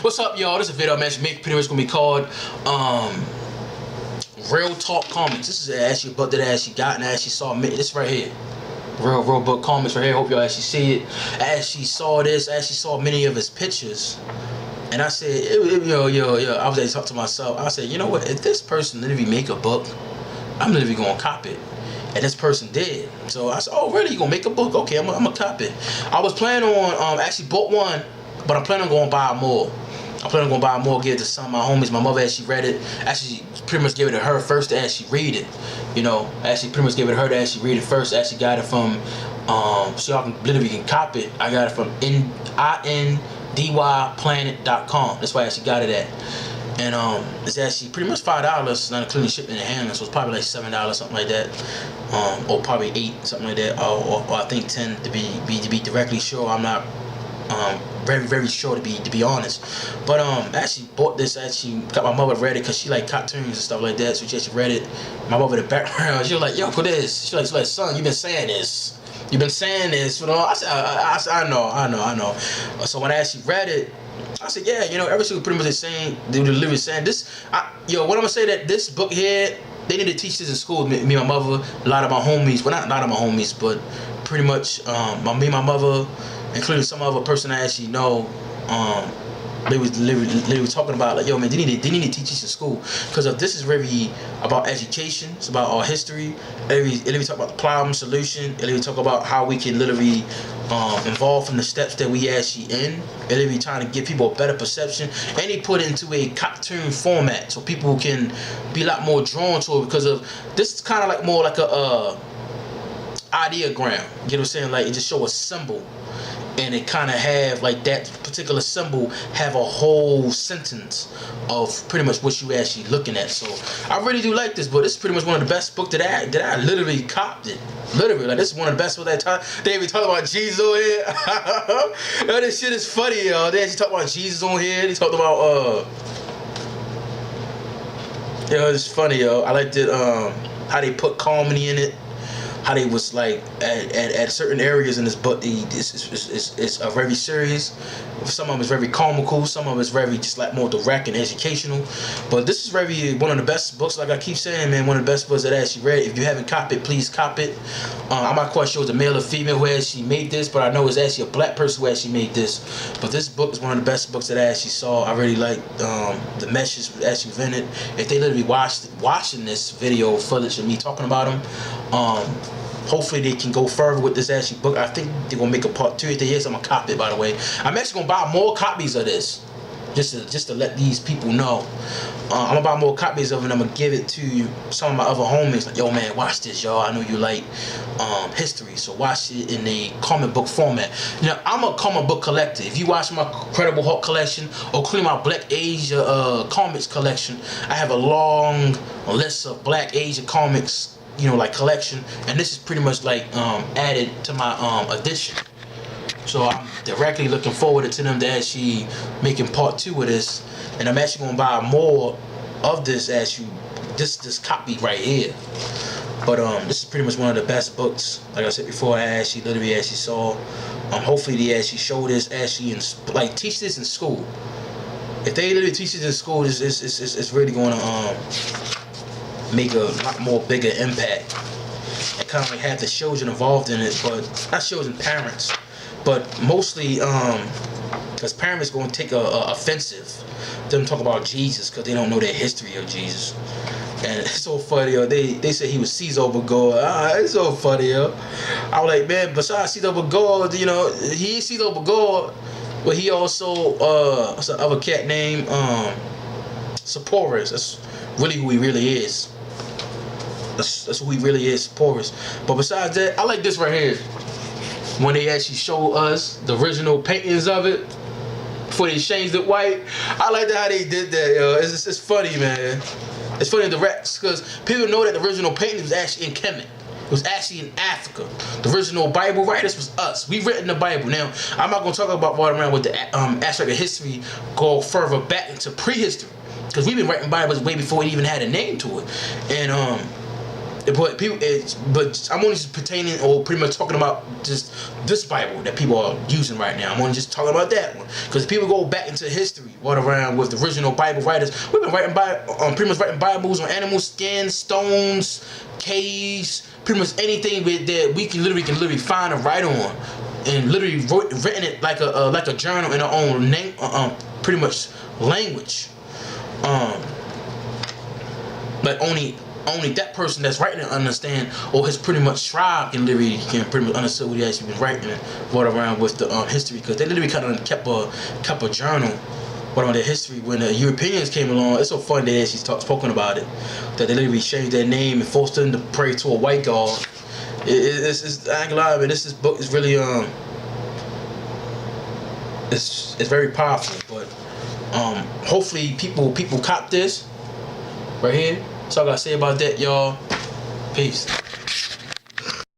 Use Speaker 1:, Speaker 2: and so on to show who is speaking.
Speaker 1: What's up, y'all? This is a video I'm actually making. Pretty much gonna be called Real Talk Comics. This is actually a book that I actually got and I actually saw. This right here. Real book comics right here. Hope y'all actually see it. I actually saw this. I actually saw many of his pictures. And I said, yo. I was actually talking to myself. I said, you know what? If this person literally make a book, I'm literally gonna copy it. And this person did. So I said, oh really? You gonna make a book? Okay, I'm gonna copy it. I was planning on actually bought one, but I'm planning on going to buy more. I'm planning on going to buy more, give it to some of my homies. My mother actually read it. Actually, pretty much gave it to her first to actually read it. You know, actually pretty much gave it to her to actually read it first. I actually got it from, so y'all can literally copy it. I got it from indywplanet.com. That's why I actually got it at. And it's actually pretty much $5, not including shipping and handling. So it's probably like $7, something like that, or probably $8, something like that, or I think $10 to be directly sure. I'm not very sure to be honest. But I actually bought this. I actually got my mother read it because she like cartoons and stuff like that. So she actually read it. My mother in the background, she was like, "Yo, what is?" She like, "Son, you've been saying this. You've been saying this." You know, I said, I know. So when I actually read it, I said, yeah, you know, every single pretty much is saying, they were literally saying this. What I'm gonna say that this book here, they need to teach this in school. Me and my mother, a lot of my homies, well not a lot of my homies, but pretty much me and my mother, including some other person I actually know, they was literally talking about like, yo man, they need to teach this in school because if this is really about education, it's about our history. It literally talk about the problem solution. It literally talk about how we can literally involve from the steps that we actually in. It literally trying to give people a better perception, and they put it into a cartoon format so people can be a lot more drawn to it because of this is kind of like more like a ideogram. You know what I'm saying? Like it just show a symbol. And it kind of have like that particular symbol have a whole sentence of pretty much what you actually looking at. So I really do like this book. This is pretty much one of the best books that I literally copped it. Literally, like this is one of the best books that time. They even talk about Jesus on here. Yo, this shit is funny, yo. They actually talk about Jesus on here. They talked about yo, it's funny, yo. I liked it how they put comedy in it. How they was like at certain areas in this book, it's a very serious. Some of them is very comical. Some of them is very just like more direct and educational. But this is very one of the best books. Like I keep saying, man, one of the best books that I actually read. If you haven't copied it, please cop it. I'm not quite sure it's a male or female who actually made this, but I know it's actually a black person who actually made this. But this book is one of the best books that I actually saw. I really like the message actually within it. If they literally watching this video footage of me talking about them, hopefully they can go further with this actually book. I think they're gonna make a part 2. If they is, I'm gonna copy it, by the way. I'm actually gonna buy more copies of this, just to let these people know. I'm gonna buy more copies of it and I'm gonna give it to some of my other homies. Like, yo man, watch this, y'all. I know you like history, so watch it in a comic book format. Now, I'm a comic book collector. If you watch my Incredible Hulk collection or including my Black Asia comics collection, I have a long list of Black Asia comics, you know, like collection, and this is pretty much like added to my edition. So I'm directly looking forward to them to actually making part 2 of this, and I'm actually gonna buy more of this actually this copy right here. But this is pretty much one of the best books. Like I said before, I actually literally saw. Hopefully they actually show this actually in like teach this in school. If they literally teach this in school, it's really gonna make a lot more bigger impact and kind of like have the children involved in it, but not children, parents, but mostly because parents going to take a offensive them talk about Jesus because they don't know their history of Jesus. And it's so funny, yo. They say he was Caesar Borgia. It's so funny, yo. I was like, man, besides Caesar Borgia, you know, he is Caesar Borgia, but he also what's the other cat name? Sepphoris. That's really who he really is. That's who he really is, Porus. But besides that, I like this right here. When they actually show us the original paintings of it before they changed it white. I like how they did that, yo. It's funny, man. It's funny in the Rex because people know that the original painting was actually in Kemet. It was actually in Africa. The original Bible writers was us. We written the Bible. Now, I'm not gonna talk about what around with the aspect of history, go further back into prehistory. Because we've been writing Bibles way before it even had a name to it. And But people, but I'm only just pertaining or pretty much talking about just this Bible that people are using right now. I'm only just talking about that one because people go back into history, what around with the original Bible writers. We've been writing pretty much writing Bibles on animal skins, stones, caves, pretty much anything that we can literally find and write on, and literally written it like a journal in our own name, pretty much language. Like only that person that's writing it understand, or his pretty much tribe can pretty much understand what he actually been writing and what around with the history, because they literally kind of kept a journal what on their history. When the Europeans came along, it's so funny they actually spoken about it, that they literally changed their name and forced them to pray to a white god. It's I ain't gonna lie, man, this book is really it's very powerful, but hopefully people cop this right here. That's all I gotta say about that, y'all. Peace.